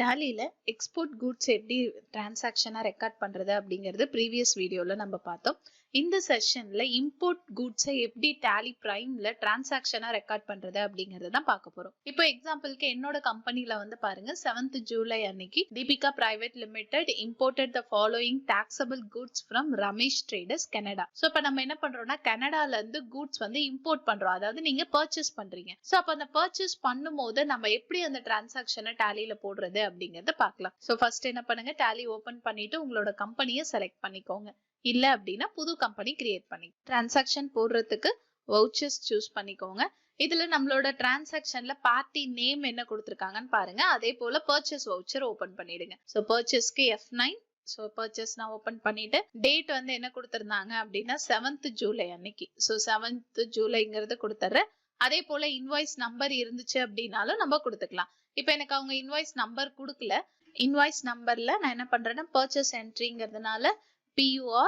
டேலியில export goods எப்படி டிரான்சாக்ஷனா record பண்றது அப்படிங்கிறது ப்ரீவியஸ் வீடியோல நம்ம பார்த்தோம். இந்த செஷன்ல இம்போர்ட் கூட்ஸை எப்படி டேலி பிரைம்ல டிரான்சாக்ஷனா ரெக்கார்ட் பண்றது அப்படிங்கறத தான் பார்க்க போறோம். இப்போ எக்ஸாம்பிளுக்கு என்னோட கம்பெனில வந்து பாருங்க 7th ஜூலை அன்னைக்கு Deepika private limited imported the following taxable goods from Ramesh traders Canada. So இப்போ நம்ம என்ன பண்றோம்னா கனடால இருந்து கூட்ஸ் வந்து இம்போர்ட் பண்றோம், அதாவது நீங்க பர்ச்சேஸ் பண்றீங்க. ஸோ அப்போ அந்த பர்ச்சேஸ் பண்ணும்போது நம்ம எப்படி அந்த டிரான்சாக்ஷனை டேலியில போடுறது அப்படிங்கறத பார்க்கலாம். சோ ஃபர்ஸ்ட் என்ன பண்ணுங்க, டேலி ஓபன் பண்ணிட்டு உங்களோட கம்பெனியை செலக்ட் பண்ணிக்கோங்க. இல்ல அப்படின்னா புது கம்பெனி கிரியேட் பண்ணி டிரான்சாக்ஷன் போடுறதுக்கு வவுச்சர்ஸ் சூஸ் பண்ணிக்கோங்க. இதுல நம்மளோட டிரான்சாக்ஷன்ல பார்ட்டி நேம் என்ன கொடுத்திருக்காங்கன்னு பாருங்க. அதே போல பர்ச்சேஸ் வவுச்சர் ஓபன் பண்ணிடுங்க. சோ பர்ச்சேஸ்க்கு F9. சோ பர்ச்சேஸ் நான் ஓபன் பண்ணிட்டு டேட் வந்து என்ன கொடுத்திருந்தாங்க அப்படின்னா 7th ஜூலை அன்னைக்கு. சோ 7th ஜூலைங்கிறது கொடுத்துறேன். அதே போல இன்வாய்ஸ் நம்பர் இருந்துச்சு அப்படின்னாலும் நம்ம கொடுத்துக்கலாம். இப்போ எனக்கு அவங்க இன்வாய்ஸ் நம்பர் கொடுக்கல. இன்வாய்ஸ் நம்பர்ல நான் என்ன பண்றேன்னா பர்ச்சேஸ் என்ட்ரிங்கிறதுனால PUR/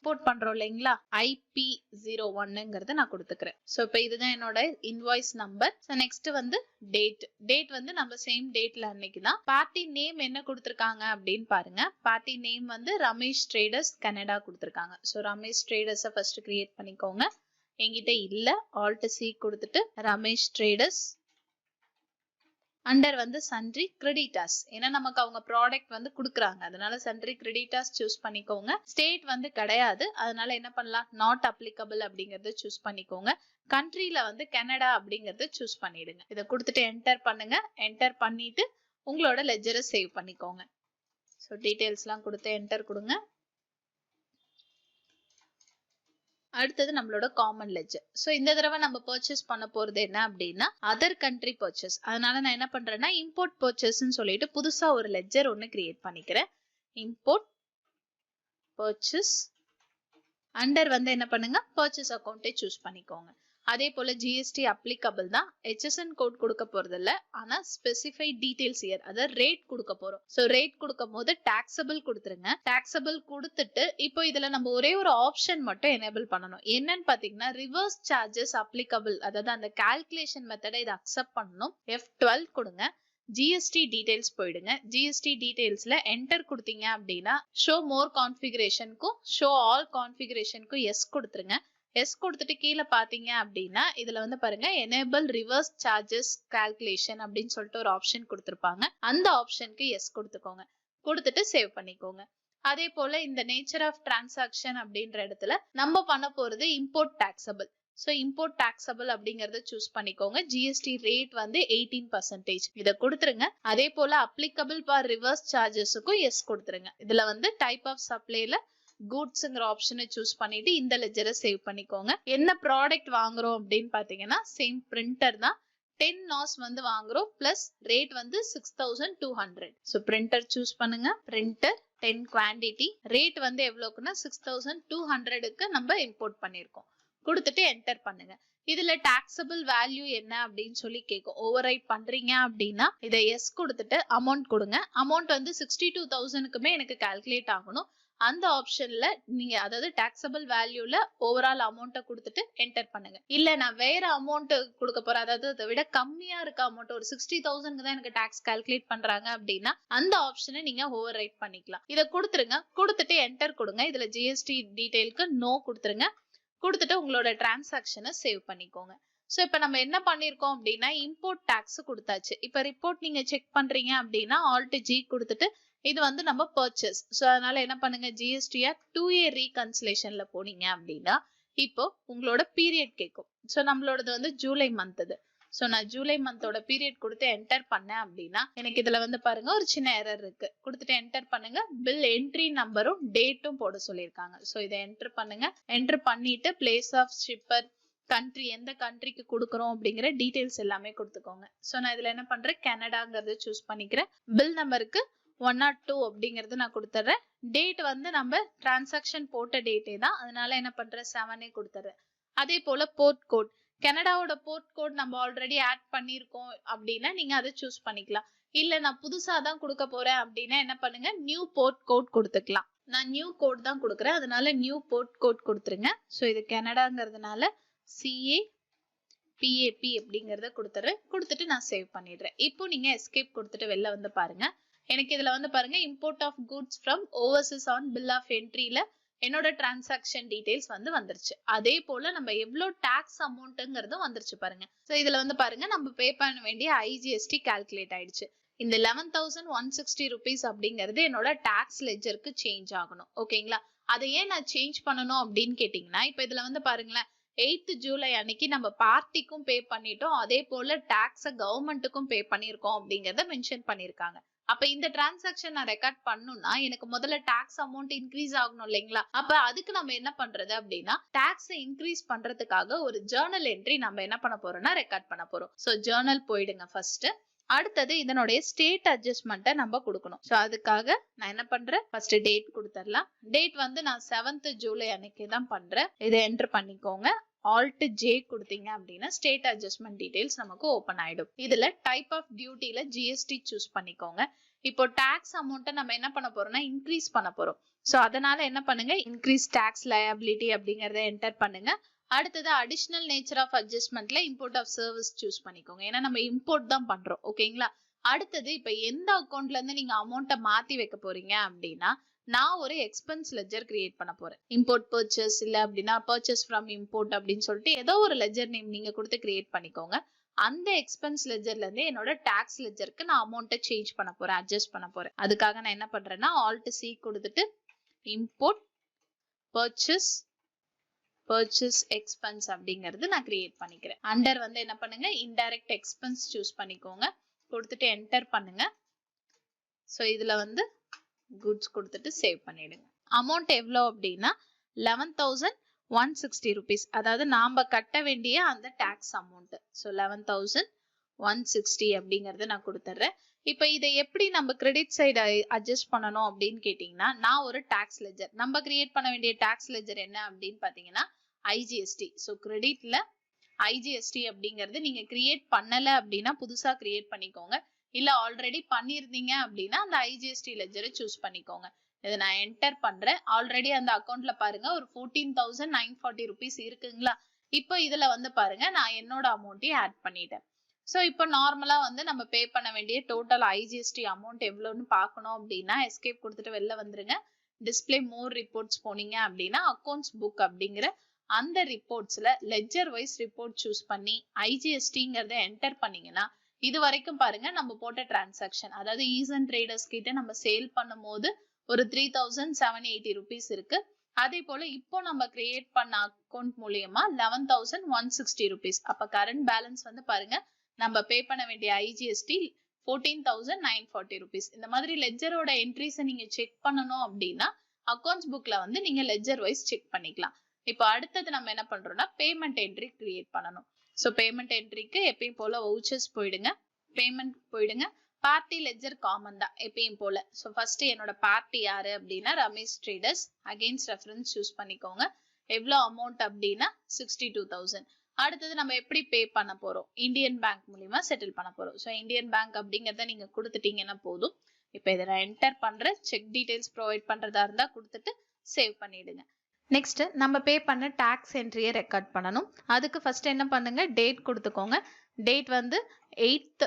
போட் பண்றோம் இல்லைங்களா, IP01ங்கிறத நான் கொடுத்துக்கிறேன். ஸோ இப்போ இதுதான் என்னோட இன்வாய்ஸ் நம்பர். ஸோ நெக்ஸ்ட் வந்து டேட் வந்து நம்ம சேம் டேட்ல அன்னைக்கு தான். பார்ட்டி நேம் என்ன கொடுத்துருக்காங்க அப்படின்னு பாருங்க. பார்ட்டி நேம் வந்து ரமேஷ் ட்ரேடர்ஸ் கனடா கொடுத்துருக்காங்க. ஸோ ரமேஷ் ட்ரேடர்ஸை ஃபர்ஸ்ட் கிரியேட் பண்ணிக்கோங்க. என்கிட்ட இல்ல, Alt C கொடுத்துட்டு ரமேஷ் ட்ரேடர்ஸ் அண்டர் வந்து சன்ட்ரி கிரெடிட்டாஸ். ஏன்னா நமக்கு அவங்க ப்ராடக்ட் வந்து கொடுக்குறாங்க, அதனால சன்ட்ரி கிரெடிட்டாஸ் சூஸ் பண்ணிக்கோங்க. ஸ்டேட் வந்து கிடையாது, அதனால என்ன பண்ணலாம், நாட் அப்ளிகபிள் அப்படிங்கறத சூஸ் பண்ணிக்கோங்க. கண்ட்ரில வந்து கனடா அப்படிங்கறத சூஸ் பண்ணிடுங்க. இதை கொடுத்துட்டு என்டர் பண்ணுங்க. என்டர் பண்ணிட்டு உங்களோட லெட்ஜரை சேவ் பண்ணிக்கோங்க. ஸோ டீடைல்ஸ்லாம் கொடுத்து என்டர் கொடுங்க. அடுத்தது நம்மளோட காமன் லெட்ஜர். ஸோ இந்த தடவை நம்ம பர்ச்சேஸ் பண்ண போறது என்ன அப்படின்னா அதர் கண்ட்ரி பர்ச்சேஸ். அதனால நான் என்ன பண்றேன்னா இம்போர்ட் பர்ச்சேஸ்ன்னு சொல்லிட்டு புதுசா ஒரு லெட்ஜர் ஒன்னு கிரியேட் பண்ணிக்கிறேன். இம்போர்ட் பர்ச்சேஸ் அண்டர் வந்து என்ன பண்ணுங்க பர்ச்சேஸ் அக்கௌண்ட்டை சூஸ் பண்ணிக்கோங்க. அதே போல GST அப்ளிகபிள் தான். HSN கோட் கொடுக்க போறது இல்ல, ஆனா ஸ்பெசிஃபைட் டீடைல்ஸ் இயர், அதாவது ரேட் கொடுக்க போறோம். சோ ரேட் கொடுக்கும் போது டாக்ஸபிள் கொடுத்துருங்க. டாக்ஸபிள் கொடுத்துட்டு இப்போ இதுல நம்ம ஒரே ஒரு ஆப்ஷன் மட்டும் எனேபிள் பண்ணணும். என்னன்னு பாத்தீங்கன்னா ரிவர்ஸ் சார்ஜஸ் அப்ளிகபிள், அதாவது அந்த கால்குலேஷன் மெத்தடை இதை அக்செப்ட் பண்ணணும். F12 கொடுங்க. GST டீடைல்ஸ் போயிடுங்க. GST டீடைல்ஸ்ல என்டர் கொடுத்தீங்க அப்படின்னா ஷோ மோர் கான்ஃபிகரேஷனுக்கும் ஷோ ஆல் கான்ஃபிகரேஷனுக்கும் எஸ் கொடுத்துருங்க. எஸ் கொடுத்துட்டு கீழே பாத்தீங்க அப்படின்னா இதுல வந்து பாருங்க எனேபிள் ரிவர்ஸ் சார்ஜஸ் கால்குலேஷன் அப்படின்னு சொல்லிட்டு ஒரு ஆப்ஷன் கொடுத்திருப்பாங்க. அந்த ஆப்ஷனுக்கு எஸ் கொடுத்துக்கோங்க. கொடுத்துட்டு சேவ் பண்ணிக்கோங்க. அதே போல இந்த நேச்சர் ஆஃப் டிரான்சாக்ஷன் அப்படின்ற இடத்துல நம்ம பண்ண போறது import taxable. So import taxable அப்படிங்கறத சூஸ் பண்ணிக்கோங்க. GST ரேட் வந்து 18%. இதை கொடுத்துருங்க. அதே போல அப்ளிகபிள் ஃபார் ரிவர்ஸ் சார்ஜஸுக்கும் எஸ் கொடுத்துருங்க. இதுல வந்து டைப் ஆஃப் சப்ளைல கூட்ஸ்ங்கிற ஆப்ஷனை சூஸ் பண்ணிட்டு இந்த லெட்ஜரை சேவ் பண்ணிக்கோங்க. என்ன ப்ராடக்ட் வாங்குறோம் அப்படின்னு பாத்தீங்கன்னா சேம் பிரிண்டர் தான். 10 NOS வந்து வாங்குறோம், பிளஸ் ரேட் வந்து 6200. ஸோ பிரிண்டர் சூஸ் பண்ணுங்க. பிரிண்டர் 10 குவான்டிட்டி, ரேட் வந்து எவ்வளவுக்குன்னா 6200க்கு நம்ம இம்போர்ட் பண்ணிருக்கோம். கொடுத்துட்டு என்டர் பண்ணுங்க. இதுல டாக்ஸபிள் வேல்யூ என்ன அப்படின்னு சொல்லி கேட்கும். ஓவர் ரைட் பண்றீங்க அப்படின்னா இதை எஸ் கொடுத்துட்டு அமௌண்ட் கொடுங்க. அமௌண்ட் வந்து 62,000க்குமே எனக்கு கால்குலேட் ஆகணும். அந்த ஆப்ஷன்ல நீங்க அதாவது டாக்ஸபிள் வேல்யூல ஓவரால் அமௌண்ட்டை கொடுத்துட்டு என்டர் பண்ணுங்க. இல்ல நான் வேற அமௌண்ட் கொடுக்க போறேன், அதாவது அதை விட கம்மியா இருக்க அமௌண்ட், ஒரு 60,000க்கு தான் எனக்கு டாக்ஸ் கால்குலேட் பண்றாங்க அப்படின்னா அந்த ஆப்ஷனை நீங்க ஓவர் ரைட் பண்ணிக்கலாம். இதை கொடுத்துருங்க. கொடுத்துட்டு என்டர் கொடுங்க. இதுல GST டீடைலுக்கு நோ கொடுத்துருங்க. கொடுத்துட்டு உங்களோட டிரான்சாக்ஷனை சேவ் பண்ணிக்கோங்க. ஸோ இப்போ நம்ம என்ன பண்ணிருக்கோம் அப்படின்னா இம்போர்ட் டாக்ஸ் கொடுத்தாச்சு. இப்போ ரிப்போர்ட் நீங்க செக் பண்றீங்க அப்படின்னா Alt G கொடுத்துட்டு இது வந்து நம்ம பர்ச்சேஸ். ஸோ அதனால என்ன பண்ணுங்க, GST 2A ரீகன்சிலேஷன்ல போனீங்க அப்படின்னா இப்போ உங்களோட பீரியட் கேட்கும். ஸோ நம்மளோடது வந்து ஜூலை மந்த். இது ஸோ நான் ஜூலை மந்தோட பீரியட் கொடுத்து என்டர் பண்ணேன் அப்படின்னா எனக்கு இதுல வந்து பாருங்க ஒரு சின்ன எரர் இருக்கு. கொடுத்துட்டு என்டர் பண்ணுங்க. பில் என்ட்ரி நம்பரும் டேட்டும் போட சொல்லியிருக்காங்க. ஸோ இதை என்டர் பண்ணுங்க. என்டர் பண்ணிட்டு பிளேஸ் ஆஃப் ஷிப்பர், கண்ட்ரி, எந்த கண்ட்ரிக்கு கொடுக்குறோம் அப்படிங்கிற டீடைல்ஸ் எல்லாமே கொடுத்துக்கோங்க. ஸோ நான் இதுல என்ன பண்றேன், கனடாங்கிறது சூஸ் பண்ணிக்கிறேன். பில் நம்பருக்கு 102 அப்படிங்கறது நான் கொடுத்துறேன். டேட் வந்து நம்ம டிரான்சாக்ஷன் போட்ட டேட்டே தான், அதனால என்ன பண்றேன் 7 கொடுத்துறேன். அதே போல போர்ட் கோட், கனடாவோட போர்ட் கோட் நம்ம ஆல்ரெடி ஆட் பண்ணிருக்கோம் அப்படின்னா நீங்க அதை சூஸ் பண்ணிக்கலாம். இல்ல நான் புதுசா தான் கொடுக்க போறேன் அப்படின்னா என்ன பண்ணுங்க, நியூ போர்ட் கோட் கொடுத்துக்கலாம். நான் நியூ கோட் தான் கொடுக்குறேன், அதனால நியூ போர்ட் கோட் கொடுத்துருங்க. ஸோ இது கனடாங்கிறதுனால CA PAP அப்படிங்கறத கொடுத்துட்டு நான் சேவ் பண்ணிடுறேன். இப்போ நீங்க எஸ்கேப் கொடுத்துட்டு வெளில வந்து பாருங்க. எனக்கு இதுல வந்து பாருங்க import of goods from overseas on bill of என்ட்ரில என்னோட டிரான்சாக்ஷன் டீடைல்ஸ் வந்து வந்துருச்சு. அதே போல நம்ம எவ்வளவு டாக்ஸ் அமௌண்ட்ங்கிறதும் வந்துருச்சு பாருங்க. சோ இதுல வந்து பாருங்க நம்ம பே பண்ண வேண்டிய IGST கால்குலேட் ஆயிடுச்சு. இந்த 11,160 rupees அப்படிங்கிறது என்னோட டாக்ஸ் லெட்ஜருக்கு சேஞ்ச் ஆகணும். ஓகேங்களா? அதை ஏன் நான் சேஞ்ச் பண்ணணும் அப்படின்னு கேட்டீங்கன்னா, இப்ப இதுல வந்து பாருங்களேன் 8th ஜூலை அன்னைக்கு நம்ம பார்ட்டிக்கும் பே பண்ணிட்டோம், அதே போல டாக்ஸ கவர்மெண்ட்டுக்கும் பே பண்ணிருக்கோம் அப்படிங்கறத மென்ஷன் பண்ணிருக்காங்க. அப்ப இந்த டிரான்சாக்ஷன் நான் ரெக்கார்ட் பண்ணணும்னா எனக்கு முதல்ல டாக்ஸ் அமௌண்ட் இன்க்ரீஸ் ஆகணும் இல்லைங்களா? அப்ப அதுக்கு நம்ம என்ன பண்றது அப்படின்னா டாக்ஸ் இன்க்ரீஸ் பண்றதுக்காக ஒரு ஜர்னல் என்ட்ரி நம்ம என்ன பண்ண போறோம்னா ரெக்கார்ட் பண்ண போறோம். சோ ஜர்னல் போயிடுங்க ஃபர்ஸ்ட். அடுத்தது இதனுடைய ஸ்டேட் அட்ஜஸ்ட்மெண்ட்டை நம்ம கொடுக்கணும். ஸோ அதுக்காக நான் என்ன பண்றேன், ஃபர்ஸ்ட் டேட் கொடுத்துடலாம். டேட் வந்து நான் 7th ஜூலை அன்னைக்கு தான் பண்றேன். இதை என்டர் பண்ணிக்கோங்க. Alt J கொடுத்தீங்க அப்படின்னா ஸ்டேட் அட்ஜஸ்ட்மெண்ட் டீடைல்ஸ் நமக்கு ஓபன் ஆயிடும். இதுல டைப் ஆஃப் டியூட்டில GST சூஸ் பண்ணிக்கோங்க. இப்போ டாக்ஸ் அமௌண்ட்டை நம்ம என்ன பண்ண போறோம்னா இன்க்ரீஸ் பண்ண போறோம். ஸோ அதனால என்ன பண்ணுங்க, இன்க்ரீஸ் டாக்ஸ் லயபிலிட்டி அப்படிங்கறத என்டர் பண்ணுங்க. அடுத்தது அடிஷனல் நேச்சர் ஆஃப் அட்ஜஸ்ட்மெண்ட்ல இம்போர்ட் ஆஃப் சர்வீஸ் சூஸ் பண்ணிக்கோங்க. ஏன்னா நம்ம இம்போர்ட் தான் பண்றோம். ஓகேங்களா? அடுத்தது இப்ப எந்த அக்கௌண்ட்ல இருந்து நீங்க அமௌண்ட்டை மாத்தி வைக்க போறீங்க அப்படின்னா நான் ஒரு எக்ஸ்பென்ஸ் லெட்ஜர் கிரியேட் பண்ண போறேன். இம்போர்ட் பர்ச்சேஸ் இல்ல அப்படின்னா பர்ச்சேஸ் ஃப்ரம் இம்போர்ட் அப்படின்னு சொல்லிட்டு ஏதோ ஒரு லெட்ஜர் நேம் நீங்க கொடுத்து கிரியேட் பண்ணிக்கோங்க. அந்த எக்ஸ்பென்ஸ் லெட்ஜர்ல இருந்து என்னோட டாக்ஸ் லெட்ஜருக்கு நான் அமௌண்ட்டை சேஞ்ச் பண்ண போறேன், அட்ஜஸ்ட் பண்ண போறேன். அதுக்காக நான் என்ன பண்றேன்னா Alt C கொடுத்துட்டு இம்போர்ட் பர்ச்சேஸ் எக்ஸ்பென்ஸ் அப்படிங்கிறது நான் கிரியேட் பண்ணிக்கிறேன். அண்டர் வந்து என்ன பண்ணுங்க இன்டைரக்ட் எக்ஸ்பென்ஸ் சூஸ் பண்ணிக்கோங்க. கொடுத்துட்டு என்டர் பண்ணுங்க. சோ இதுல வந்து குட்ஸ் கொடுத்துட்டு சேவ் பண்ணிடுங்க. அமௌண்ட் எவ்வளோ அப்படின்னா 11,160 rupees. அதாவது நாம கட்ட வேண்டிய அந்த டாக்ஸ் அமௌண்ட். ஸோ 11,160 அப்படிங்கறத நான் கொடுத்துட்றேன். இப்ப இதை எப்படி நம்ம கிரெடிட் சைடு அட்ஜஸ்ட் பண்ணணும் அப்படின்னு கேட்டீங்கன்னா நான் ஒரு டாக்ஸ் லெட்ஜர் நம்ம கிரியேட் பண்ண வேண்டிய டாக்ஸ் லெட்ஜர் என்ன அப்படின்னு பாத்தீங்கன்னா IGST. ஸோ கிரெடிட்ல IGST அப்படிங்கிறது நீங்க கிரியேட் பண்ணல அப்படின்னா புதுசா கிரியேட் பண்ணிக்கோங்க. இல்ல ஆல்ரெடி பண்ணிருந்தீங்க அப்படின்னா அந்த IGST லெட்ஜரை சூஸ் பண்ணிக்கோங்க. இதை நான் என்டர் பண்றேன். ஆல்ரெடி அந்த அக்கௌண்ட்ல பாருங்க ஒரு 14,940 rupees இருக்குங்களா? இப்போ இதுல வந்து பாருங்க நான் என்னோட அமௌண்ட்டையும் ஆட் பண்ணிட்டேன். சோ இப்போ நார்மலா வந்து நம்ம பே பண்ண வேண்டிய டோட்டல் IGST அமௌண்ட் எவ்வளவுன்னு பார்க்கணும் அப்படின்னா எஸ்கேப் கொடுத்துட்டு வெளில வந்துருங்க. டிஸ்பிளே மோர் ரிப்போர்ட்ஸ் போனீங்க அப்படின்னா அக்கௌண்ட்ஸ் புக் அப்படிங்கிற அந்த ரிப்போர்ட்ஸ்ல லெட்ஜர் வைஸ் ரிப்போர்ட் சூஸ் பண்ணி IGSTங்கிறத என்டர் பண்ணீங்கன்னா இது வரைக்கும் பாருங்க நம்ம போட்ட டிரான்சாக்ஷன், அதாவது ஈசன் ட்ரேடர்ஸ் கிட்ட நம்ம சேல் பண்ணும் போது ஒரு 3,780 rupees இருக்கு. அதே போல இப்போ நம்ம கிரியேட் பண்ண அக்கௌண்ட் மூலியமா 11,160 rupees. அப்ப கரண்ட் பேலன்ஸ் வந்து பாருங்க நம்ம பே பண்ண வேண்டிய IGST 14,940 rupees. இந்த மாதிரி லெட்ஜரோட என்ட்ரிஸை நீங்க செக் பண்ணணும் அப்படின்னா அக்கௌண்ட்ஸ் புக்ல வந்து நீங்க லெட்ஜர் வைஸ் செக் பண்ணிக்கலாம். இப்போ அடுத்தது நம்ம என்ன பண்றோம்னா பேமெண்ட் என்ட்ரி கிரியேட் பண்ணணும். ஸோ பேமெண்ட் என்ட்ரிக்கு எப்பயும் போல வவுச்சர்ஸ் போயிடுங்க, பேமெண்ட் போயிடுங்க. பார்ட்டி லெட்ஜர் காமன் தான் எப்பயும் போல. ஸோ ஃபர்ஸ்ட் என்னோட பார்ட்டி யாரு அப்படின்னா Ramesh traders. Against reference choose பண்ணிக்கோங்க. எவ்வளோ அமௌண்ட் அப்படின்னா 62,000. அடுத்தது நம்ம எப்படி பே பண்ண போறோம், இந்தியன் பேங்க் மூலியமா செட்டில் பண்ண போறோம். ஸோ இந்தியன் பேங்க் அப்படிங்கறத நீங்க கொடுத்துட்டீங்கன்னா போதும். இப்போ இதை நான் என்டர் பண்றேன். செக் டீடைல்ஸ் ப்ரொவைட் பண்றதா இருந்தா கொடுத்துட்டு சேவ் பண்ணிடுங்க. நெக்ஸ்ட் நம்ம பே பண்ண டாக்ஸ் என்ட்ரியை ரெக்கார்ட் பண்ணணும். அதுக்கு ஃபர்ஸ்ட் என்ன பண்ணுங்க, டேட் கொடுத்துக்கோங்க. டேட் வந்து 8th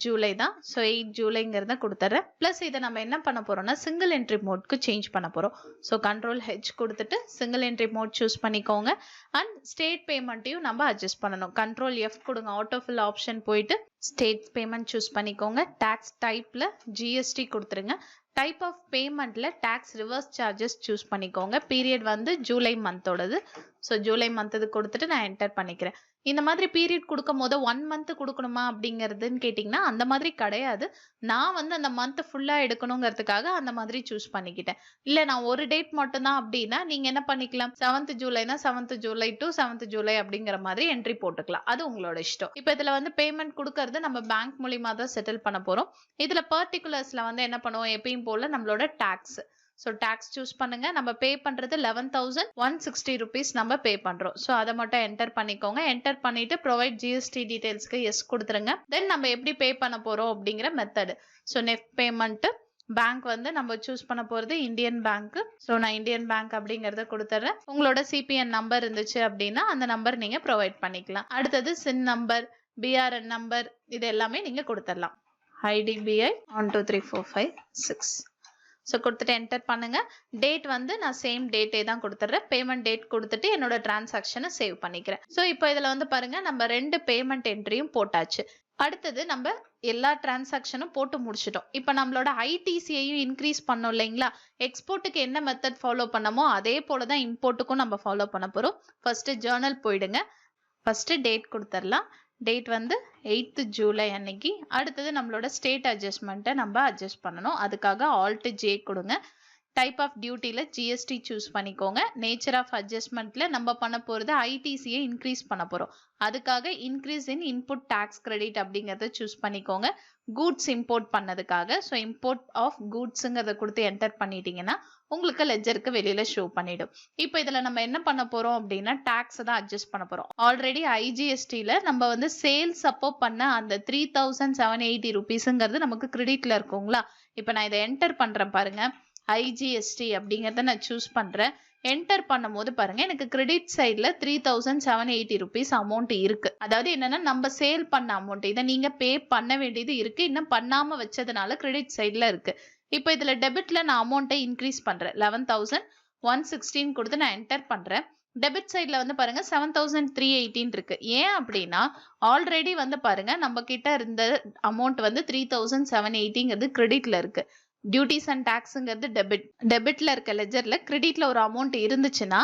ஜூலை தான். ஸோ 8 ஜூலைங்கிறத கொடுத்துட்றேன். ப்ளஸ் இதை நம்ம என்ன பண்ண போறோம்னா சிங்கிள் என்ட்ரி மோட்க்கு சேஞ்ச் பண்ண போறோம். ஸோ Ctrl+H கொடுத்துட்டு சிங்கிள் என்ட்ரி மோட் சூஸ் பண்ணிக்கோங்க. அண்ட் ஸ்டேட் பேமெண்ட்டையும் நம்ம அட்ஜஸ்ட் பண்ணணும். Ctrl+F கொடுங்க. ஆட்டோஃபில் ஆப்ஷன் போயிட்டு ஸ்டேட் பேமெண்ட் சூஸ் பண்ணிக்கோங்க. டாக்ஸ் டைப்ல GST கொடுத்துருங்க. டைப் ஆஃப் பேமெண்ட்ல டாக்ஸ் ரிவர்ஸ் சார்ஜஸ் சூஸ் பண்ணிக்கோங்க. பீரியட் வந்து ஜூலை மந்தோடது. ஸோ ஜூலை மந்த் கொடுத்துட்டு நான் என்டர் பண்ணிக்கிறேன். இந்த மாதிரி பீரியட் கொடுக்கும் போது 1 month கொடுக்கணுமா அப்படிங்கிறதுன்னு கேட்டிங்கன்னா அந்த மாதிரி கிடையாது. நான் வந்து அந்த மந்த் ஃபுல்லா எடுக்கணுங்கிறதுக்காக அந்த மாதிரி சூஸ் பண்ணிக்கிட்டேன். இல்லை நான் ஒரு டேட் மட்டும்தான் அப்படின்னா நீங்க என்ன பண்ணிக்கலாம், 7th ஜூலைனா 7th July to 7th July அப்படிங்கிற மாதிரி என்ட்ரி போட்டுக்கலாம். அது உங்களோட இஷ்டம். இப்போ இதுல வந்து பேமெண்ட் கொடுக்கறது நம்ம பேங்க் மூலியமா தான் செட்டில் பண்ண போறோம். இதுல பர்டிகுலர்ஸ்ல வந்து என்ன பண்ணுவோம், எப்பயும் போல நம்மளோட டாக்ஸ். ஸோ டாக்ஸ் சூஸ் பண்ணுங்க. நம்ம பே பண்றது 11,160 rupees நம்ம பே பண்றோம். ஸோ அதை மட்டும் என்டர் பண்ணிக்கோங்க. என்டர் பண்ணிட்டு ப்ரொவைட் GST டீடைல்ஸ்க்கு எஸ் கொடுத்துருங்க. தென் நம்ம எப்படி பே பண்ண போறோம் அப்படிங்கிற method. So net payment, bank வந்து நம்ம சூஸ் பண்ண போறது இந்தியன் பேங்க். ஸோ நான் இந்தியன் பேங்க் அப்படிங்கறத கொடுத்துட்றேன். உங்களோட சிபிஎன் நம்பர் இருந்துச்சு அப்படின்னா அந்த நம்பர் நீங்க ப்ரொவைட் பண்ணிக்கலாம். அடுத்தது சின் நம்பர், பிஆர்என் நம்பர் இது எல்லாமே நீங்க கொடுத்துடலாம். ஐடிபிஐ 1 2 3 4 5 6. ஸோ கொடுத்துட்டு என்டர் பண்ணுங்க. டேட் வந்து நான் சேம் டேட்டே தான் கொடுத்துட்றேன். பேமெண்ட் டேட் கொடுத்துட்டு என்னோட டிரான்சாக்ஷனை சேவ் பண்ணிக்கிறேன். ஸோ இப்போ இதில் வந்து பாருங்க நம்ம 2 பேமெண்ட் என்ட்ரியும் போட்டாச்சு. அடுத்தது நம்ம எல்லா டிரான்சாக்ஷனும் போட்டு முடிச்சிட்டோம். இப்போ நம்மளோட ஐடிசியையும் இன்க்ரீஸ் பண்ணோம் இல்லைங்களா? எக்ஸ்போர்ட்டுக்கு என்ன மெத்தட் ஃபாலோ பண்ணமோ அதே போல தான் இம்போர்ட்டுக்கும் நம்ம ஃபாலோ பண்ண போகிறோம். ஃபர்ஸ்ட் ஜேர்னல் போயிடுங்க. ஃபர்ஸ்ட் டேட் கொடுத்துடலாம். டேட் வந்து 8th ஜூலை அன்னைக்கு. அடுத்தது நம்மளோட ஸ்டேட் அட்ஜஸ்ட்மெண்ட்டை நம்ம அட்ஜஸ்ட் பண்ணணும். அதுக்காக Alt J கொடுங்க. டைப் ஆஃப் டியூட்டியில் ஜிஎஸ்டி சூஸ் பண்ணிக்கோங்க. நேச்சர் ஆஃப் அட்ஜஸ்ட்மெண்ட்ல நம்ம பண்ண போகிறது ஐடிசியை இன்க்ரீஸ் பண்ண போகிறோம். அதுக்காக increase in input tax credit அப்படிங்கிறத சூஸ் பண்ணிக்கோங்க. கூட்ஸ் இம்போர்ட் பண்ணதுக்காக ஸோ இம்போர்ட் ஆஃப் கூட்ஸுங்கிறத கொடுத்து என்டர் பண்ணிட்டீங்கன்னா உங்களுக்கு லெஜருக்கு வெளியில ஷோ பண்ணிடும். இப்போ இதில் நம்ம என்ன பண்ண போறோம் அப்படின்னா டேக்ஸை தான் அட்ஜஸ்ட் பண்ண போறோம். ஆல்ரெடி ஐஜிஎஸ்டியில் நம்ம வந்து சேல்ஸ் அப்போ பண்ண அந்த 3780 rupeesங்கிறது நமக்கு கிரெடிட்ல இருக்குங்களா? இப்போ நான் இதை என்டர் பண்றேன் பாருங்க. ஐஜிஎஸ்டி அப்படிங்கிறத நான் சூஸ் பண்றேன். என்டர் பண்ணும் போது பாருங்க எனக்கு கிரெடிட் சைட்ல 3780 rupees அமௌண்ட் இருக்கு. அதாவது என்னன்னா நம்ம சேல் பண்ண அமௌண்ட். இதை நீங்க பே பண்ண வேண்டியது இருக்கு. இன்னும் பண்ணாம வச்சதுனால கிரெடிட் சைட்ல இருக்கு. இப்போ இதுல டெபிட்ல நான் அமௌண்ட்டை இன்க்ரீஸ் பண்றேன். 11,116 கொடுத்து நான் என்டர் பண்றேன். டெபிட் சைட்ல வந்து பாருங்க 7,318 இருக்கு. ஏன் அப்படின்னா ஆல்ரெடி வந்து பாருங்க நம்ம கிட்ட இருந்த அமௌண்ட் வந்து 3,780ங்கிறது கிரெடிட்ல இருக்கு. டியூட்டிஸ் அண்ட் டாக்ஸுங்கிறது டெபிட்ல இருக்க லெஜர்ல கிரெடிட்ல ஒரு அமௌண்ட் இருந்துச்சுன்னா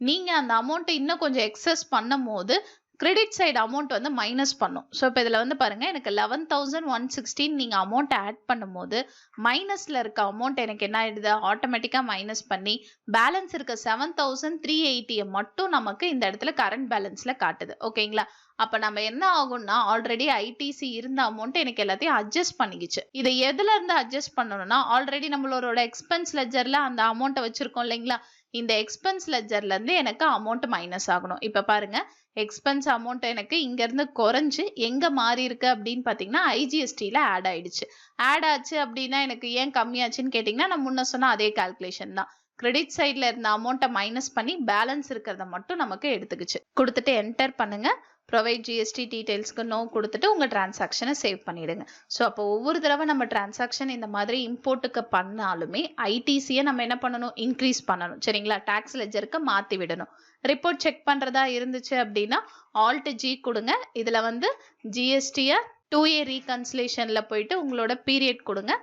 நீங்க அந்த அமௌண்ட்டை இன்னும் கொஞ்சம் எக்ஸஸ் பண்ணும் போது கிரெடிட் சைடு அமௌண்ட் வந்து மைனஸ் பண்ணும். ஸோ இப்போ இதில் வந்து பாருங்க எனக்கு 11,116 நீங்கள் அமௌண்ட் ஆட் பண்ணும் போது மைனஸ்ல இருக்க அமௌண்ட் எனக்கு என்ன ஆயிடுது? ஆட்டோமேட்டிக்காக மைனஸ் பண்ணி பேலன்ஸ் இருக்க 7,380 மட்டும் நமக்கு இந்த இடத்துல கரண்ட் பேலன்ஸ்ல காட்டுது. ஓகேங்களா? அப்ப நம்ம என்ன ஆகும்னா ஆல்ரெடி ஐடிசி இருந்த அமௌண்ட் எனக்கு எல்லாத்தையும் அட்ஜஸ்ட் பண்ணிக்கிச்சு. இதை எதுல இருந்து அட்ஜஸ்ட் பண்ணணும்னா ஆல்ரெடி நம்மளோட எக்ஸ்பென்ஸ் லெஜர்ல அந்த அமௌண்ட்டை வச்சிருக்கோம் இல்லைங்களா? இந்த எக்ஸ்பென்ஸ் லெஜர்ல இருந்து எனக்கு அமௌண்ட் மைனஸ் ஆகணும். இப்ப பாருங்க எக்ஸ்பென்ஸ் அமௌண்ட் எனக்கு இங்க இருந்து குறைஞ்சு எங்க மாறி இருக்கு அப்படின்னு பாத்தீங்கன்னா ஐஜிஎஸ்டில ஆட் ஆயிடுச்சு. ஆட் ஆச்சு அப்படின்னா எனக்கு ஏன் கம்மியாச்சுன்னு கேட்டீங்கன்னா நான் முன்ன சொன்ன அதே கால்குலேஷன் தான். கிரெடிட் சைட்ல இருந்த அமௌண்ட்டை மைனஸ் பண்ணி பேலன்ஸ் இருக்கிறத மட்டும் நமக்கு எடுத்துக்கிச்சு. கொடுத்துட்டு என்டர் பண்ணுங்க. ப்ரொவைட் ஜிஎஸ்டி டீடைல்ஸ்க்கு நோ கொடுத்துட்டு உங்க டிரான்சாக்ஷனை சேவ் பண்ணிடுங்க. ஸோ அப்போ ஒவ்வொரு தடவை நம்ம டிரான்சாக்ஷன் இந்த மாதிரி இம்போர்ட்டுக்கு பண்ணாலுமே ஐடிசியை நம்ம என்ன பண்ணணும்? இன்க்ரீஸ் பண்ணணும். சரிங்களா? டாக்ஸ் லெஜருக்கு மாத்தி விடணும். ரிப்போர்ட் செக் பண்றதா இருந்துச்சு அப்படின்னா Alt G கொடுங்க. இதுல வந்து ஜிஎஸ்டியை 2A ரீகன்சிலேஷன்ல போயிட்டு உங்களோட பீரியட் கொடுங்க.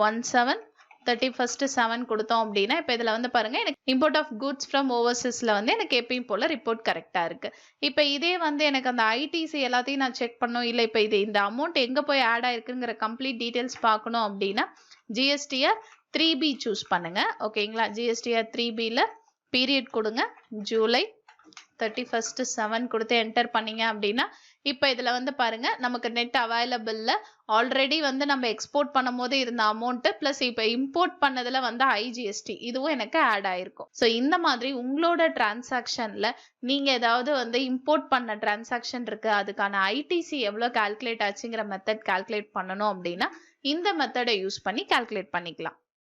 17/31/7 கொடுத்தோம் அப்படின்னா இப்போ இதில் வந்து பாருங்க எனக்கு இம்போர்ட் ஆஃப் குட்ஸ் ஃப்ரம் ஓவர்சீஸ்ல வந்து எனக்கு எப்பயும் போல ரிப்போர்ட் கரெக்டாக இருக்கு. இப்போ இதே வந்து எனக்கு அந்த ஐடிசி எல்லாத்தையும் நான் செக் பண்ணணும் இல்லை இப்போ இது இந்த அமௌண்ட் எங்கே போய் ஆட் ஆயிருக்குங்கிற கம்ப்ளீட் டீட்டெயில்ஸ் பார்க்கணும் அப்படின்னா ஜிஎஸ்டிஆர் 3B சூஸ் பண்ணுங்க. ஓகேங்களா? ஜிஎஸ்டிஆர் 3Bல பீரியட் கொடுங்க. ஜூலை 31/7 கொடுத்து என்டர் பண்ணீங்க அப்படின்னா இப்போ இதுல வந்து பாருங்க நமக்கு நெட் அவைலபிள்ல ஆல்ரெடி வந்து நம்ம எக்ஸ்போர்ட் பண்ணும் போது இருந்த அமௌண்ட் பிளஸ் இப்போ இம்போர்ட் பண்ணதுல வந்து ஐஜிஎஸ்டி இதுவும் எனக்கு ஆட் ஆயிருக்கும். ஸோ இந்த மாதிரி உங்களோட டிரான்சாக்ஷன்ல நீங்க ஏதாவது வந்து இம்போர்ட் பண்ண டிரான்சாக்ஷன் இருக்கு அதுக்கான ஐடிசி எவ்வளவு கால்குலேட் ஆச்சுங்கிற மெத்தட் கால்குலேட் பண்ணணும் அப்படின்னா இந்த மெத்தடை யூஸ் பண்ணி கால்குலேட் பண்ணிக்கலாம்.